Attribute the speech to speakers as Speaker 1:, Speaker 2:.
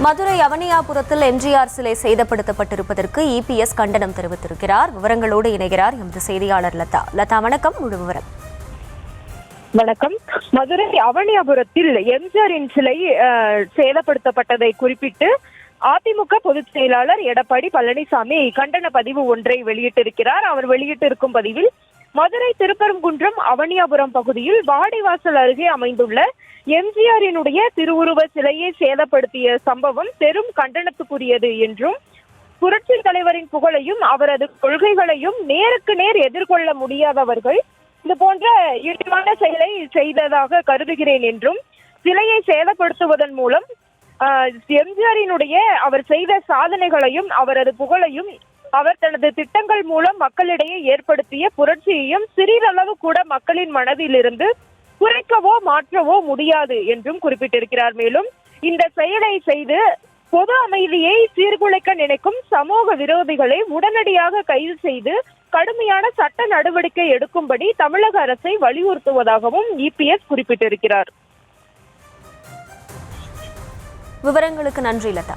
Speaker 1: மதுரை அவனியாபுரத்தில் எம்ஜிஆர் சிலை சேதப்படுத்தப்பட்டிருப்பதற்கு இபிஎஸ் கண்டனம் தெரிவித்திருக்கிறார். விவரங்களோடு இணைகிறார் எமது செய்தியாளர் லதா. லதா, வணக்கம். முழு விவரம்.
Speaker 2: வணக்கம். மதுரை அவனியாபுரத்தில் எம்ஜிஆரின் சிலை சேதப்படுத்தப்பட்டதை குறிப்பிட்டு அதிமுக பொதுச் செயலாளர் எடப்பாடி பழனிசாமி கண்டன பதிவு ஒன்றை வெளியிட்டிருக்கிறார். அவர் வெளியிட்டிருக்கும் பதிவில், மதுரை திருப்பரங்குன்றம் அவனியாபுரம் பகுதியில் வாடிவாசல் அருகே அமைந்துள்ள எம்ஜிஆரினுடைய திருவுருவ சிலையை சேதப்படுத்திய சம்பவம் பெரும் கண்டனத்துக்குரியது என்றும், புரட்சி தலைவரின் புகழையும் அவரது கொள்கைகளையும் நேருக்கு நேர் எதிர்கொள்ள முடியாதவர்கள் இது போன்ற இழிவான செயலை செய்ததாக கருதுகிறேன் என்றும், சிலையை சேதப்படுத்துவதன் மூலம் எம்ஜிஆரினுடைய அவர் செய்த சாதனைகளையும் அவரது புகழையும் அவர் தனது திட்டங்கள் மூலம் மக்களிடையே ஏற்படுத்திய புரட்சியையும் சிறிதளவு கூட மக்களின் மனதிலிருந்து குறைக்கவோ மாற்றவோ முடியாது என்றும் குறிப்பிட்டிருக்கிறார். மேலும் இந்த செயலை செய்து பொது அமைதியை சீர்குலைக்க நினைக்கும் சமூக விரோதிகளை உடனடியாக கைது செய்து கடுமையான சட்ட நடவடிக்கை எடுக்கும்படி தமிழக அரசை வலியுறுத்துவதாகவும் இபிஎஸ் குறிப்பிட்டிருக்கிறார்.
Speaker 1: விவரங்களுக்கு நன்றி லதா.